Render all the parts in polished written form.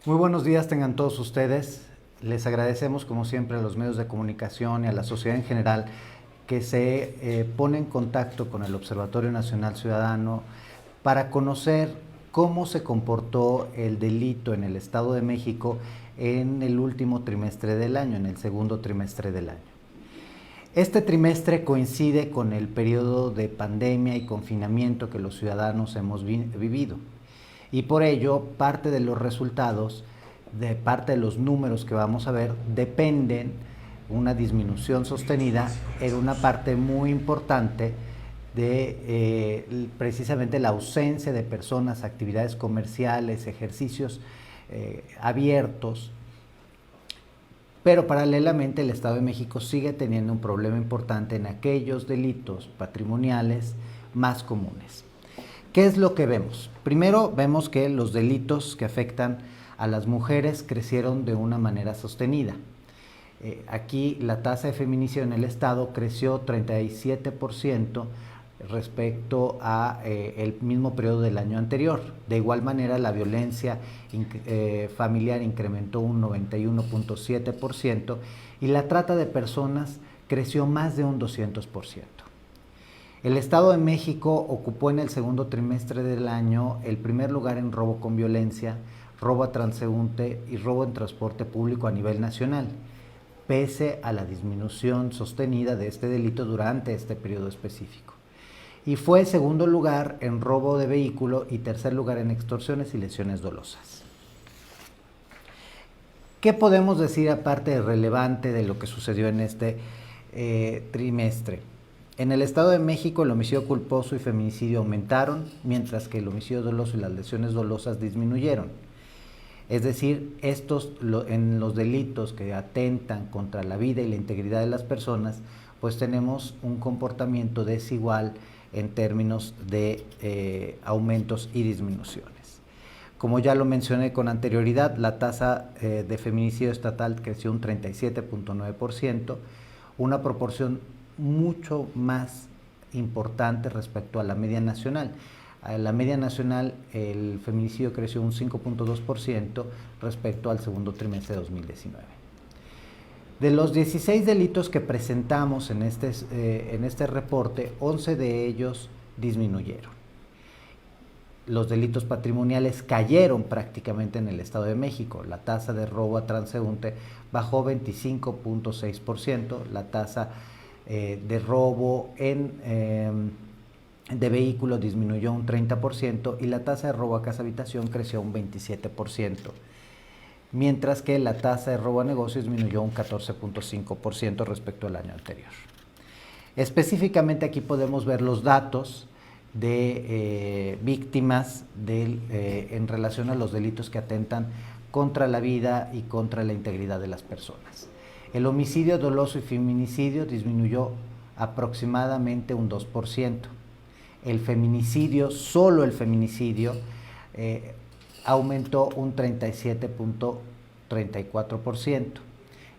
Muy buenos días tengan todos ustedes. Les agradecemos como siempre a los medios de comunicación y a la sociedad en general que se pone en contacto con el Observatorio Nacional Ciudadano para conocer cómo se comportó el delito en el Estado de México en el último trimestre del año, en el segundo trimestre del año. Este trimestre coincide con el periodo de pandemia y confinamiento que los ciudadanos hemos vivido. Y por ello, parte de los resultados, de parte de los números que vamos a ver, dependen una disminución sostenida en una parte muy importante de precisamente la ausencia de personas, actividades comerciales, ejercicios abiertos. Pero paralelamente el Estado de México sigue teniendo un problema importante en aquellos delitos patrimoniales más comunes. ¿Qué es lo que vemos? Primero vemos que los delitos que afectan a las mujeres crecieron de una manera sostenida. Aquí la tasa de feminicidio en el Estado creció 37% respecto a el mismo periodo del año anterior. De igual manera, la violencia familiar incrementó un 91.7% y la trata de personas creció más de un 200%. El Estado de México ocupó en el segundo trimestre del año el primer lugar en robo con violencia, robo a transeúnte y robo en transporte público a nivel nacional, pese a la disminución sostenida de este delito durante este periodo específico. Y fue segundo lugar en robo de vehículo y tercer lugar en extorsiones y lesiones dolosas. ¿Qué podemos decir aparte de relevante de lo que sucedió en este trimestre? En el Estado de México el homicidio culposo y feminicidio aumentaron, mientras que el homicidio doloso y las lesiones dolosas disminuyeron. Es decir, en los delitos que atentan contra la vida y la integridad de las personas, pues tenemos un comportamiento desigual en términos de aumentos y disminuciones. Como ya lo mencioné con anterioridad, la tasa de feminicidio estatal creció un 37.9%, una proporción mucho más importante respecto a la media nacional. A la media nacional el feminicidio creció un 5.2% respecto al segundo trimestre de 2019. De los 16 delitos que presentamos en este reporte, 11 de ellos disminuyeron. Los delitos patrimoniales cayeron prácticamente en el Estado de México. La tasa de robo a transeúnte bajó 25.6%, la tasa de robo de vehículos disminuyó un 30% y la tasa de robo a casa habitación creció un 27%, mientras que la tasa de robo a negocios disminuyó un 14.5% respecto al año anterior. Específicamente aquí podemos ver los datos de víctimas en relación a los delitos que atentan contra la vida y contra la integridad de las personas. El homicidio doloso y feminicidio disminuyó aproximadamente un 2%. El feminicidio, solo el feminicidio, aumentó un 37.34%.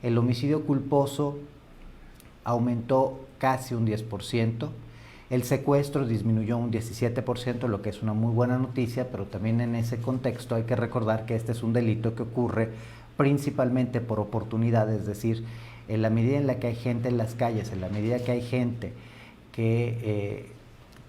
El homicidio culposo aumentó casi un 10%. El secuestro disminuyó un 17%, lo que es una muy buena noticia, pero también en ese contexto hay que recordar que este es un delito que ocurre principalmente por oportunidad, es decir, en la medida en la que hay gente en las calles, en la medida que hay gente que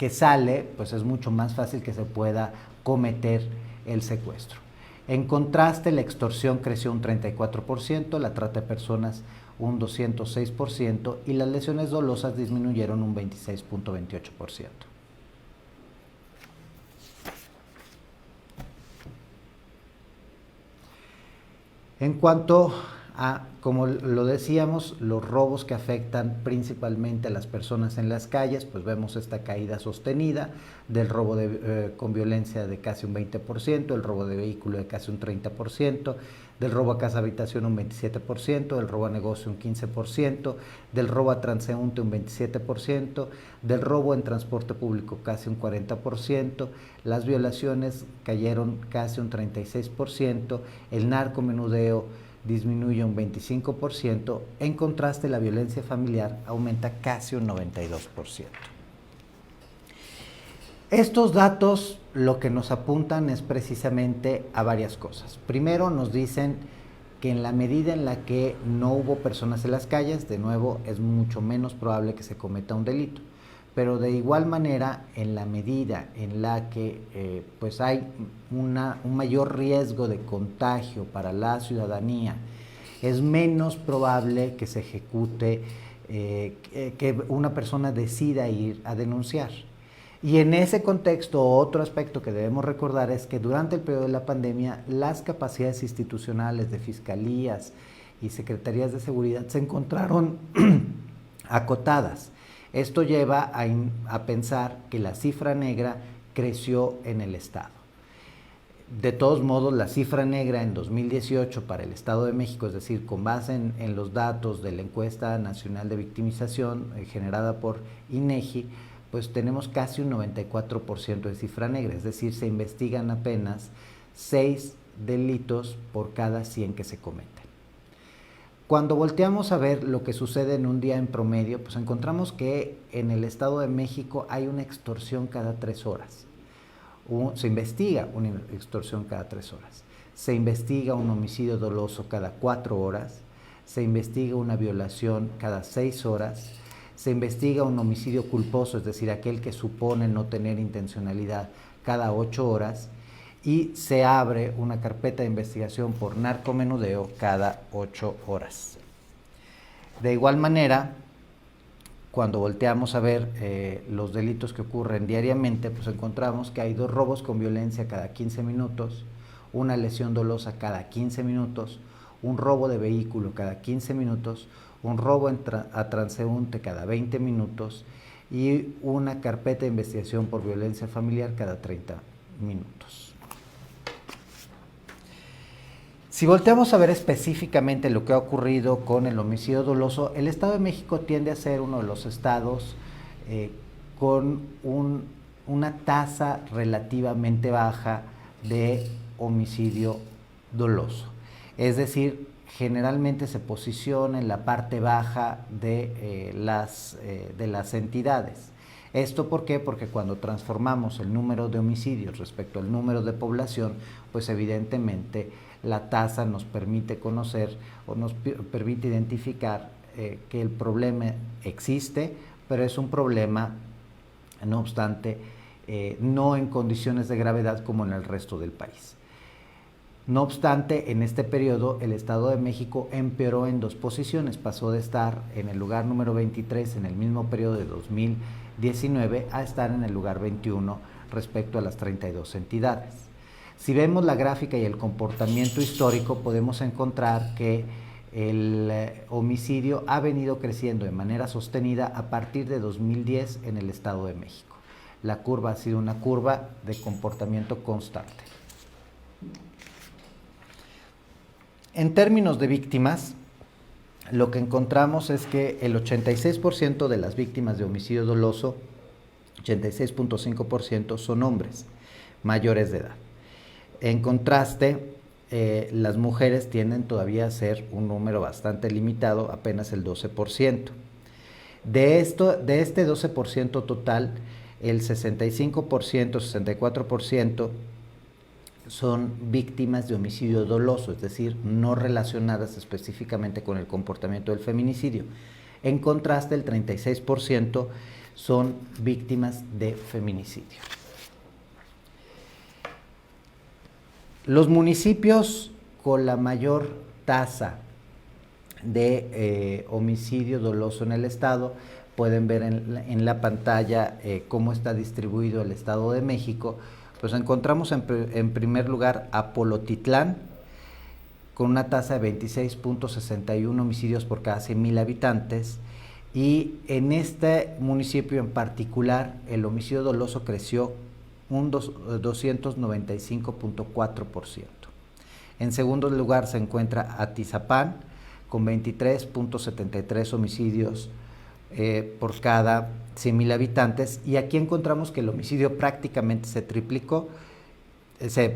sale, pues es mucho más fácil que se pueda cometer el secuestro. En contraste, la extorsión creció un 34%, la trata de personas un 206% y las lesiones dolosas disminuyeron un 26.28%. En cuanto a, como lo decíamos, los robos que afectan principalmente a las personas en las calles, pues vemos esta caída sostenida del robo con violencia de casi un 20%, el robo de vehículo de casi un 30%, del robo a casa habitación un 27%, del robo a negocio un 15%, del robo a transeúnte un 27%, del robo en transporte público casi un 40%, las violaciones cayeron casi un 36%, el narcomenudeo disminuye un 25%, en contraste la violencia familiar aumenta casi un 92%. Estos datos lo que nos apuntan es precisamente a varias cosas. Primero nos dicen que en la medida en la que no hubo personas en las calles, de nuevo es mucho menos probable que se cometa un delito. Pero de igual manera, en la medida en la que pues hay un mayor riesgo de contagio para la ciudadanía, es menos probable que se ejecute, que una persona decida ir a denunciar. Y en ese contexto, otro aspecto que debemos recordar es que durante el periodo de la pandemia, las capacidades institucionales de fiscalías y secretarías de seguridad se encontraron acotadas. Esto lleva a pensar que la cifra negra creció en el Estado. De todos modos, la cifra negra en 2018 para el Estado de México, es decir, con base en los datos de la encuesta nacional de victimización generada por INEGI, pues tenemos casi un 94% de cifra negra, es decir, se investigan apenas 6 delitos por cada 100 que se cometen. Cuando volteamos a ver lo que sucede en un día en promedio, pues encontramos que en el Estado de México hay una extorsión cada 3 horas. Se investiga una extorsión cada 3 horas. Se investiga un homicidio doloso cada 4 horas. Se investiga una violación cada 6 horas. Se investiga un homicidio culposo, es decir, aquel que supone no tener intencionalidad, cada 8 horas. Y se abre una carpeta de investigación por narcomenudeo cada 8 horas. De igual manera, cuando volteamos a ver los delitos que ocurren diariamente, pues encontramos que hay 2 robos con violencia cada 15 minutos, una lesión dolosa cada 15 minutos, un robo de vehículo cada 15 minutos, un robo a transeúnte cada 20 minutos y una carpeta de investigación por violencia familiar cada 30 minutos. Si volteamos a ver específicamente lo que ha ocurrido con el homicidio doloso, el Estado de México tiende a ser uno de los estados con una tasa relativamente baja de homicidio doloso. Es decir, generalmente se posiciona en la parte baja de las entidades. ¿Esto por qué? Porque cuando transformamos el número de homicidios respecto al número de población, pues evidentemente la tasa nos permite conocer o nos permite identificar que el problema existe, pero es un problema, no obstante, no en condiciones de gravedad como en el resto del país. No obstante, en este periodo el Estado de México empeoró en 2 posiciones, pasó de estar en el lugar número 23 en el mismo periodo de 2019 a estar en el lugar 21 respecto a las 32 entidades. Si vemos la gráfica y el comportamiento histórico, podemos encontrar que el homicidio ha venido creciendo de manera sostenida a partir de 2010 en el Estado de México. La curva ha sido una curva de comportamiento constante. En términos de víctimas, lo que encontramos es que el 86% de las víctimas de homicidio doloso, 86.5%, son hombres mayores de edad. En contraste, las mujeres tienden todavía a ser un número bastante limitado, apenas el 12%. De este 12% total, el 65%, 64% son víctimas de homicidio doloso, es decir, no relacionadas específicamente con el comportamiento del feminicidio. En contraste, el 36% son víctimas de feminicidio. Los municipios con la mayor tasa de homicidio doloso en el estado, pueden ver en la pantalla cómo está distribuido el Estado de México. Pues encontramos en primer lugar a Polotitlán, con una tasa de 26.61 homicidios por cada 100,000 habitantes, y en este municipio en particular el homicidio doloso creció un 295.4%. En segundo lugar se encuentra Atizapán, con 23.73 homicidios por cada 100,000 habitantes, y aquí encontramos que el homicidio prácticamente se triplicó, se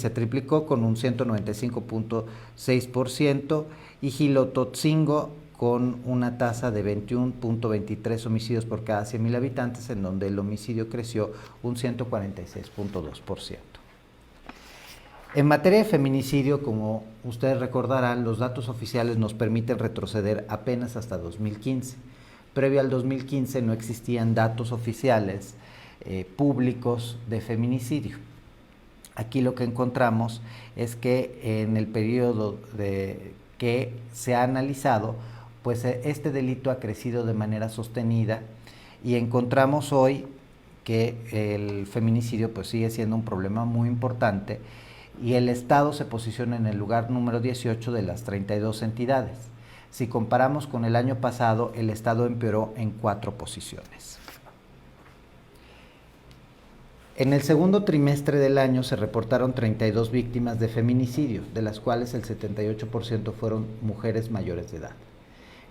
triplicó con un 195.6%, y Jilototzingo con una tasa de 21.23 homicidios por cada 100,000 habitantes, en donde el homicidio creció un 146.2%. En materia de feminicidio, como ustedes recordarán, los datos oficiales nos permiten retroceder apenas hasta 2015. Previo al 2015 no existían datos oficiales públicos de feminicidio. Aquí lo que encontramos es que en el periodo que se ha analizado, pues este delito ha crecido de manera sostenida y encontramos hoy que el feminicidio pues sigue siendo un problema muy importante y el Estado se posiciona en el lugar número 18 de las 32 entidades. Si comparamos con el año pasado, el Estado empeoró en 4 posiciones. En el segundo trimestre del año se reportaron 32 víctimas de feminicidio, de las cuales el 78% fueron mujeres mayores de edad.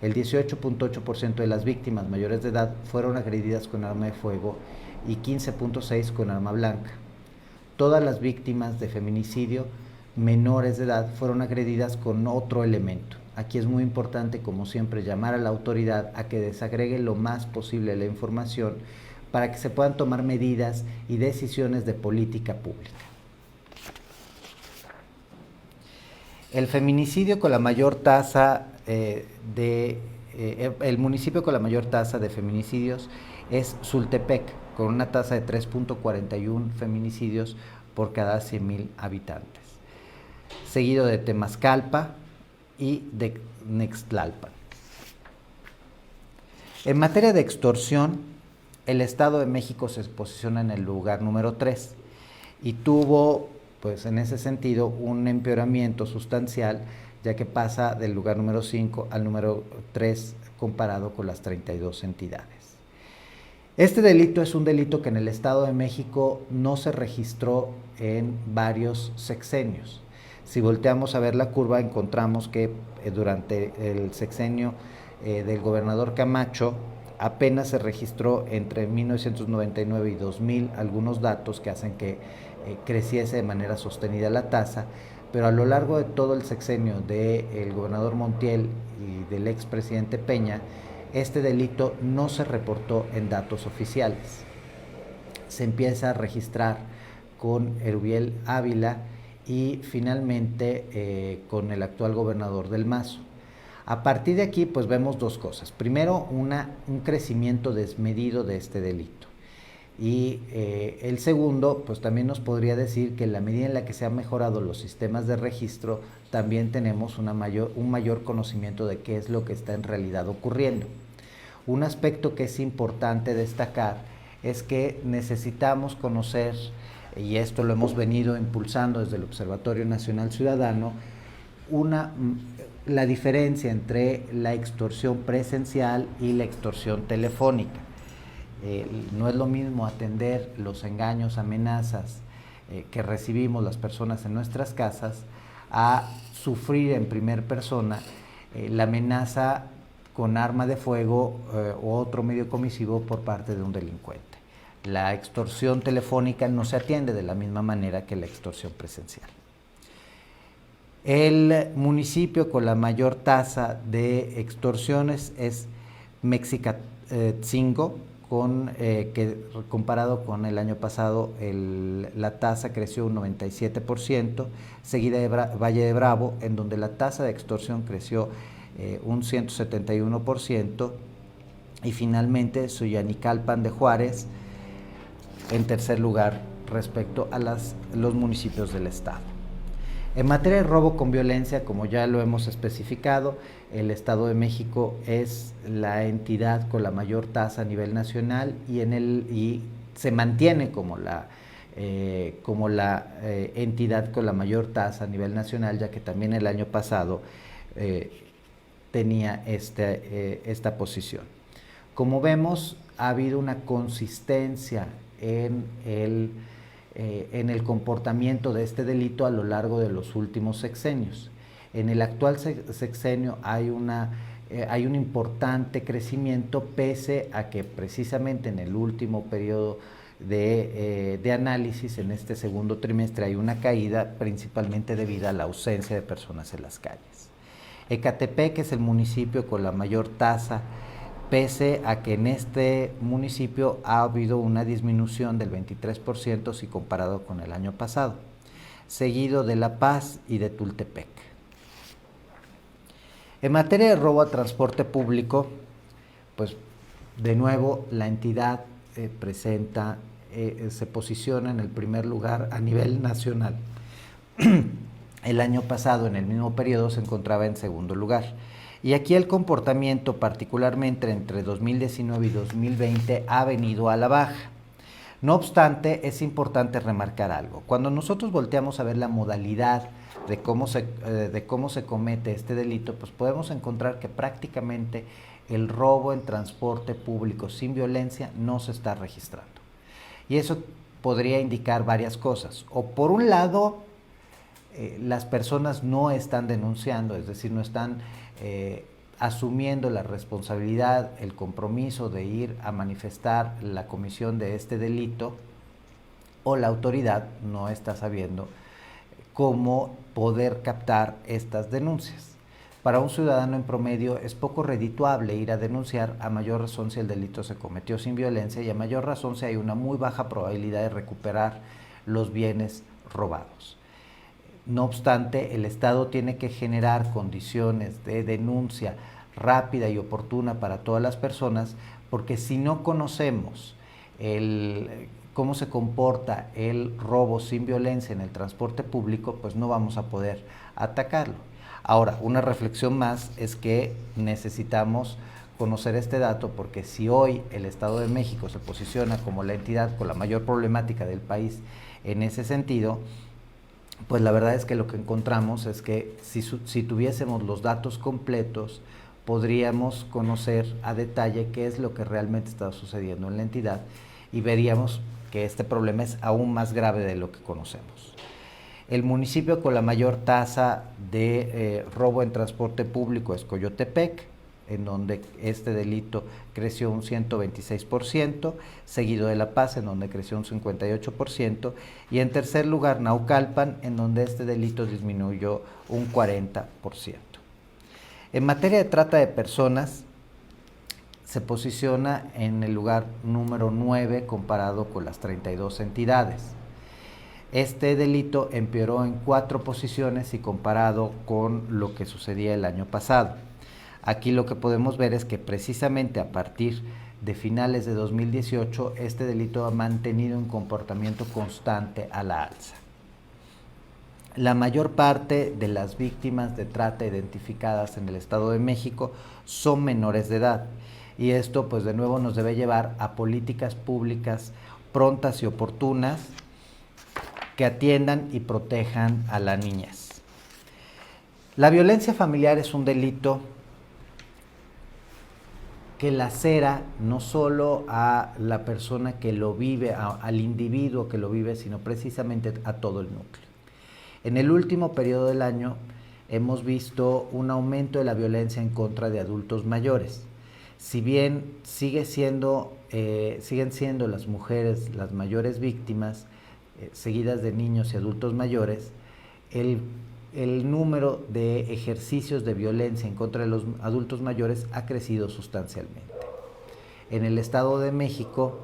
El 18.8% de las víctimas mayores de edad fueron agredidas con arma de fuego y 15.6% con arma blanca. Todas las víctimas de feminicidio menores de edad fueron agredidas con otro elemento. Aquí es muy importante, como siempre, llamar a la autoridad a que desagregue lo más posible la información para que se puedan tomar medidas y decisiones de política pública. El feminicidio con la mayor tasa el municipio con la mayor tasa de feminicidios es Sultepec, con una tasa de 3.41 feminicidios por cada 100,000 habitantes, seguido de Temascalpa y de Nextlalpan. En materia de extorsión, el Estado de México se posiciona en el lugar número 3 y tuvo, pues en ese sentido, un empeoramiento sustancial, ya que pasa del lugar número 5 al número 3 comparado con las 32 entidades. Este delito es un delito que en el Estado de México no se registró en varios sexenios. Si volteamos a ver la curva, encontramos que durante el sexenio del gobernador Camacho apenas se registró entre 1999 y 2000 algunos datos que hacen que creciese de manera sostenida la tasa, pero a lo largo de todo el sexenio del gobernador Montiel y del expresidente Peña, este delito no se reportó en datos oficiales. Se empieza a registrar con Erubiel Ávila y finalmente con el actual gobernador del Mazo. A partir de aquí, pues vemos dos cosas. Primero, un crecimiento desmedido de este delito. Y el segundo, pues también nos podría decir que en la medida en la que se han mejorado los sistemas de registro, también tenemos un mayor conocimiento de qué es lo que está en realidad ocurriendo. Un aspecto que es importante destacar es que necesitamos conocer, y esto lo hemos venido impulsando desde el Observatorio Nacional Ciudadano, la diferencia entre la extorsión presencial y la extorsión telefónica. No es lo mismo atender los engaños, amenazas que recibimos las personas en nuestras casas a sufrir en primera persona la amenaza con arma de fuego u otro medio comisivo por parte de un delincuente. La extorsión telefónica no se atiende de la misma manera que la extorsión presencial. El municipio con la mayor tasa de extorsiones es Mexicatzingo, que comparado con el año pasado la tasa creció un 97%, seguida de Valle de Bravo, en donde la tasa de extorsión creció un 171%, y finalmente Xoyanicalpan de Juárez en tercer lugar respecto a los municipios del estado. En materia de robo con violencia, como ya lo hemos especificado, el Estado de México es la entidad con la mayor tasa a nivel nacional y se mantiene como la entidad con la mayor tasa a nivel nacional, ya que también el año pasado tenía esta posición. Como vemos, ha habido una consistencia en el comportamiento de este delito a lo largo de los últimos sexenios. En el actual sexenio hay un importante crecimiento, pese a que precisamente en el último periodo de análisis, en este segundo trimestre, hay una caída principalmente debido a la ausencia de personas en las calles. Ecatepec es el municipio con la mayor tasa, pese a que en este municipio ha habido una disminución del 23% si comparado con el año pasado, seguido de La Paz y de Tultepec. En materia de robo a transporte público, pues de nuevo la entidad se posiciona en el primer lugar a nivel nacional. El año pasado, en el mismo periodo, se encontraba en segundo lugar. Y aquí el comportamiento, particularmente entre 2019 y 2020, ha venido a la baja. No obstante, es importante remarcar algo. Cuando nosotros volteamos a ver la modalidad de cómo se comete este delito, pues podemos encontrar que prácticamente el robo en transporte público sin violencia no se está registrando. Y eso podría indicar varias cosas. O por un lado, las personas no están denunciando, es decir, no están asumiendo la responsabilidad, el compromiso de ir a manifestar la comisión de este delito, o la autoridad no está sabiendo cómo poder captar estas denuncias. Para un ciudadano en promedio es poco redituable ir a denunciar, a mayor razón si el delito se cometió sin violencia y a mayor razón si hay una muy baja probabilidad de recuperar los bienes robados. No obstante, el Estado tiene que generar condiciones de denuncia rápida y oportuna para todas las personas, porque si no conocemos cómo se comporta el robo sin violencia en el transporte público, pues no vamos a poder atacarlo. Ahora, una reflexión más es que necesitamos conocer este dato, porque si hoy el Estado de México se posiciona como la entidad con la mayor problemática del país en ese sentido, pues la verdad es que lo que encontramos es que si tuviésemos los datos completos, podríamos conocer a detalle qué es lo que realmente está sucediendo en la entidad y veríamos que este problema es aún más grave de lo que conocemos. El municipio con la mayor tasa de robo en transporte público es Coyotepec, en donde este delito creció un 126%, seguido de La Paz, en donde creció un 58%, y en tercer lugar Naucalpan, en donde este delito disminuyó un 40%. En materia de trata de personas, se posiciona en el lugar número 9 comparado con las 32 entidades. Este delito empeoró en 4 posiciones si comparado con lo que sucedía el año pasado. Aquí lo que podemos ver es que precisamente a partir de finales de 2018, este delito ha mantenido un comportamiento constante a la alza. La mayor parte de las víctimas de trata identificadas en el Estado de México son menores de edad, y esto pues de nuevo nos debe llevar a políticas públicas prontas y oportunas que atiendan y protejan a las niñas. La violencia familiar es un delito que lacera no solo a la persona que lo vive, al individuo que lo vive, sino precisamente a todo el núcleo. En el último periodo del año hemos visto un aumento de la violencia en contra de adultos mayores. Si bien siguen siendo las mujeres las mayores víctimas, seguidas de niños y adultos mayores, el número de ejercicios de violencia en contra de los adultos mayores ha crecido sustancialmente. En el Estado de México,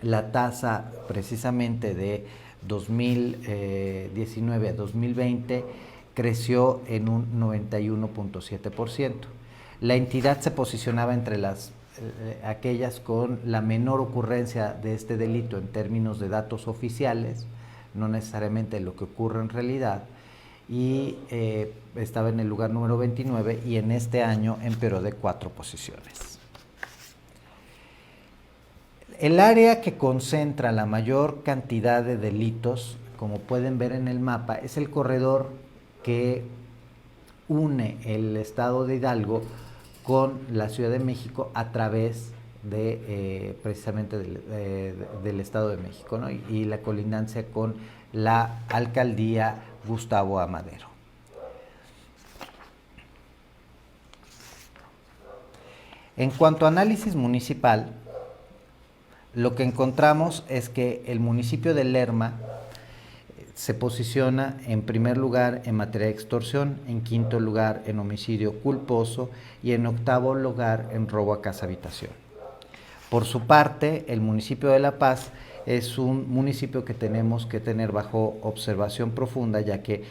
la tasa precisamente de 2019 a 2020 creció en un 91.7%. La entidad se posicionaba entre aquellas con la menor ocurrencia de este delito en términos de datos oficiales, no necesariamente lo que ocurre en realidad, y estaba en el lugar número 29 y en este año empeoró de 4 posiciones. El área que concentra la mayor cantidad de delitos, como pueden ver en el mapa, es el corredor que une el estado de Hidalgo con la Ciudad de México a través de precisamente del Estado de México, ¿no? y la colindancia con la alcaldía Gustavo Amadero. En cuanto a análisis municipal, lo que encontramos es que el municipio de Lerma se posiciona en primer lugar en materia de extorsión, en quinto lugar en homicidio culposo y en octavo lugar en robo a casa habitación. Por su parte, el municipio de La Paz es un municipio que tenemos que tener bajo observación profunda, ya que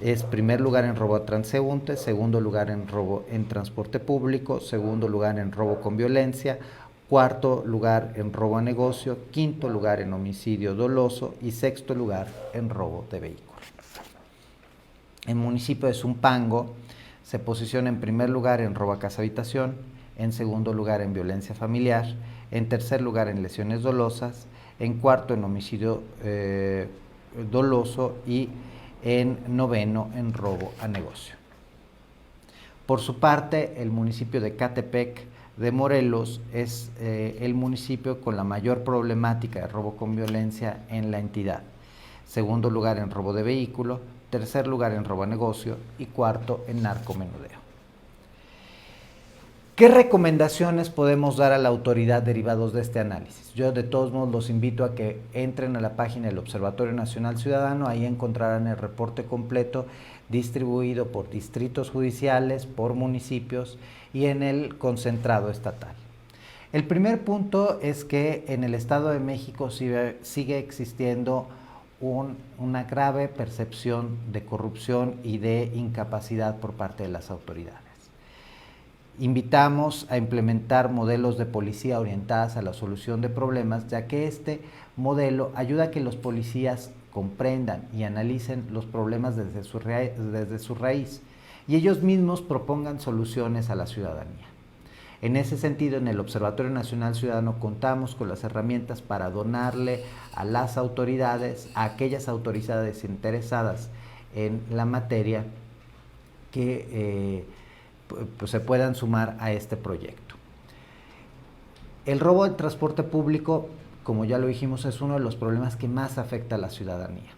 es primer lugar en robo a transeúnte, segundo lugar en robo en transporte público, segundo lugar en robo con violencia, cuarto lugar en robo a negocio, quinto lugar en homicidio doloso y sexto lugar en robo de vehículo. El municipio de Zumpango se posiciona en primer lugar en robo a casa habitación, en segundo lugar en violencia familiar, en tercer lugar en lesiones dolosas, en cuarto en homicidio doloso y en noveno en robo a negocio. Por su parte, el municipio de Catepec de Morelos es el municipio con la mayor problemática de robo con violencia en la entidad. Segundo lugar en robo de vehículo, tercer lugar en robo a negocio y cuarto en narcomenudeo. ¿Qué recomendaciones podemos dar a la autoridad derivados de este análisis? Yo de todos modos los invito a que entren a la página del Observatorio Nacional Ciudadano, ahí encontrarán el reporte completo distribuido por distritos judiciales, por municipios y en el concentrado estatal. El primer punto es que en el Estado de México sigue existiendo una grave percepción de corrupción y de incapacidad por parte de las autoridades. Invitamos a implementar modelos de policía orientadas a la solución de problemas, ya que este modelo ayuda a que los policías comprendan y analicen los problemas desde su raíz y ellos mismos propongan soluciones a la ciudadanía. En ese sentido, en el Observatorio Nacional Ciudadano contamos con las herramientas para donarle a las autoridades, a aquellas autoridades interesadas en la materia que pues se puedan sumar a este proyecto. El robo del transporte público, como ya lo dijimos, es uno de los problemas que más afecta a la ciudadanía.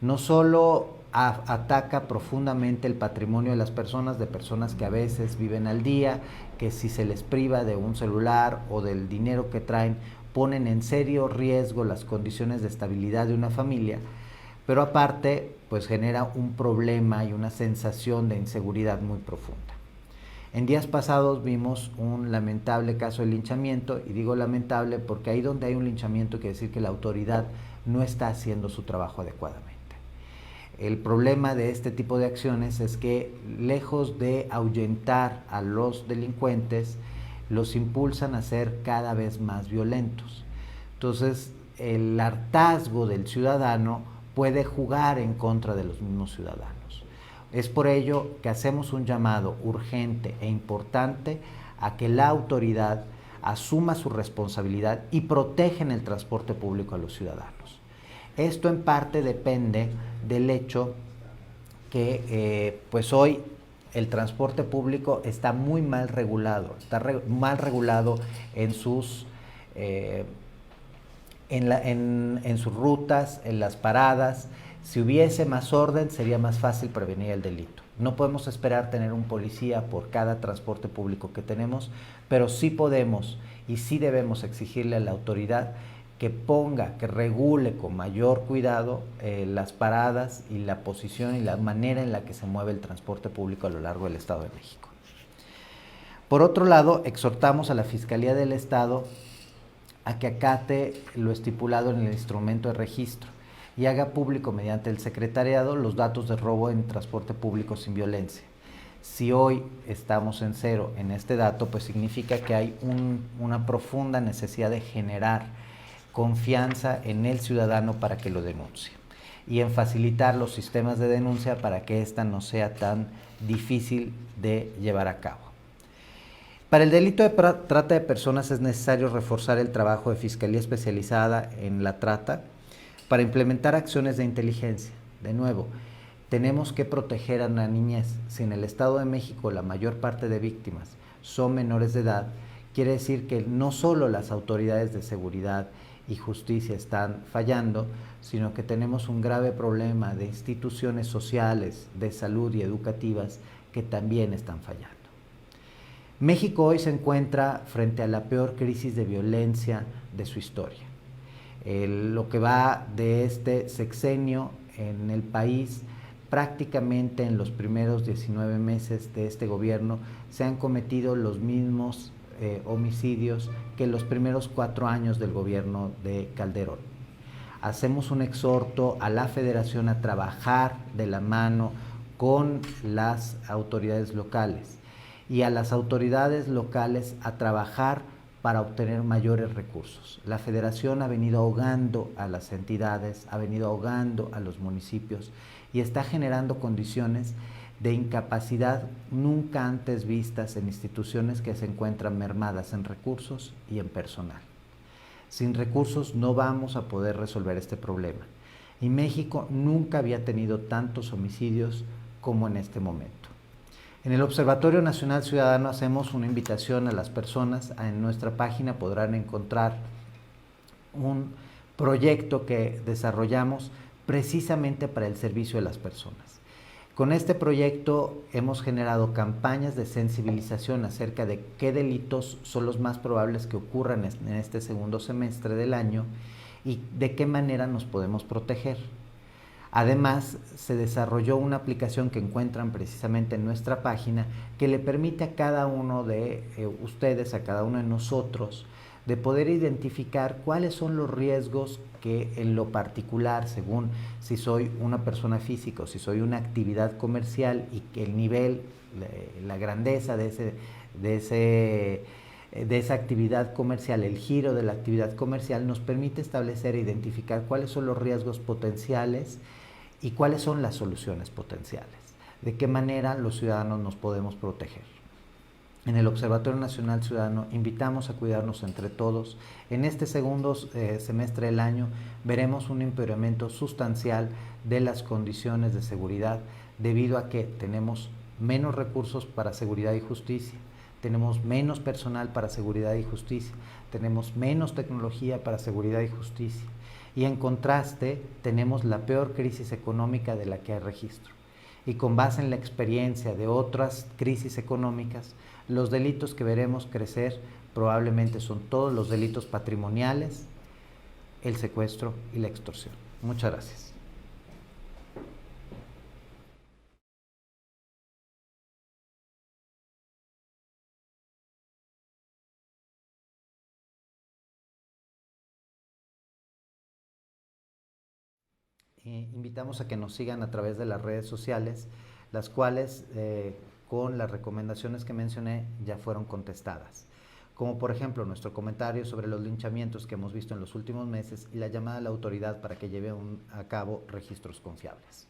No solo ataca profundamente el patrimonio de las personas, que a veces viven al día, que si se les priva de un celular o del dinero que traen, ponen en serio riesgo las condiciones de estabilidad de una familia, pero aparte, pues genera un problema y una sensación de inseguridad muy profunda. En días pasados vimos un lamentable caso de linchamiento, y digo lamentable porque ahí donde hay un linchamiento quiere decir que la autoridad no está haciendo su trabajo adecuadamente. El problema de este tipo de acciones es que, lejos de ahuyentar a los delincuentes, los impulsan a ser cada vez más violentos. Entonces, el hartazgo del ciudadano puede jugar en contra de los mismos ciudadanos. Es por ello que hacemos un llamado urgente e importante a que la autoridad asuma su responsabilidad y proteja en el transporte público a los ciudadanos. Esto en parte depende del hecho que pues hoy el transporte público está muy mal regulado, mal regulado en sus rutas, en las paradas. Si hubiese más orden, sería más fácil prevenir el delito. No podemos esperar tener un policía por cada transporte público que tenemos, pero sí podemos y sí debemos exigirle a la autoridad que regule con mayor cuidado las paradas y la posición y la manera en la que se mueve el transporte público a lo largo del Estado de México. Por otro lado, exhortamos a la Fiscalía del Estado a que acate lo estipulado en el instrumento de registro y haga público mediante el secretariado los datos de robo en transporte público sin violencia. Si hoy estamos en cero en este dato, pues significa que hay una profunda necesidad de generar confianza en el ciudadano para que lo denuncie y en facilitar los sistemas de denuncia para que esta no sea tan difícil de llevar a cabo. Para el delito de trata de personas es necesario reforzar el trabajo de Fiscalía Especializada en la Trata para implementar acciones de inteligencia. De nuevo, tenemos que proteger a la niñez. Si en el Estado de México la mayor parte de víctimas son menores de edad, quiere decir que no solo las autoridades de seguridad y justicia están fallando, sino que tenemos un grave problema de instituciones sociales, de salud y educativas que también están fallando. México hoy se encuentra frente a la peor crisis de violencia de su historia. Lo que va de este sexenio, en el país, prácticamente en los primeros 19 meses de este gobierno, se han cometido los mismos homicidios que los primeros 4 años del gobierno de Calderón. Hacemos un exhorto a la Federación a trabajar de la mano con las autoridades locales y a las autoridades locales a trabajar para obtener mayores recursos. La Federación ha venido ahogando a las entidades, ha venido ahogando a los municipios y está generando condiciones de incapacidad nunca antes vistas en instituciones que se encuentran mermadas en recursos y en personal. Sin recursos no vamos a poder resolver este problema. Y México nunca había tenido tantos homicidios como en este momento. En el Observatorio Nacional Ciudadano hacemos una invitación a las personas. En nuestra página podrán encontrar un proyecto que desarrollamos precisamente para el servicio de las personas. Con este proyecto hemos generado campañas de sensibilización acerca de qué delitos son los más probables que ocurran en este segundo semestre del año y de qué manera nos podemos proteger. Además, se desarrolló una aplicación que encuentran precisamente en nuestra página que le permite a cada uno de ustedes, a cada uno de nosotros, de poder identificar cuáles son los riesgos que en lo particular, según si soy una persona física o si soy una actividad comercial y que el nivel, la grandeza de esa actividad comercial, el giro de la actividad comercial nos permite establecer e identificar cuáles son los riesgos potenciales y cuáles son las soluciones potenciales, de qué manera los ciudadanos nos podemos proteger. En el Observatorio Nacional Ciudadano invitamos a cuidarnos entre todos. En este segundo semestre del año veremos un empeoramiento sustancial de las condiciones de seguridad debido a que tenemos menos recursos para seguridad y justicia, tenemos menos personal para seguridad y justicia, tenemos menos tecnología para seguridad y justicia. Y en contraste tenemos la peor crisis económica de la que hay registro. Y con base en la experiencia de otras crisis económicas, los delitos que veremos crecer probablemente son todos los delitos patrimoniales, el secuestro y la extorsión. Muchas gracias. Invitamos a que nos sigan a través de las redes sociales, las cuales con las recomendaciones que mencioné ya fueron contestadas, como por ejemplo nuestro comentario sobre los linchamientos que hemos visto en los últimos meses y la llamada a la autoridad para que lleve a cabo registros confiables.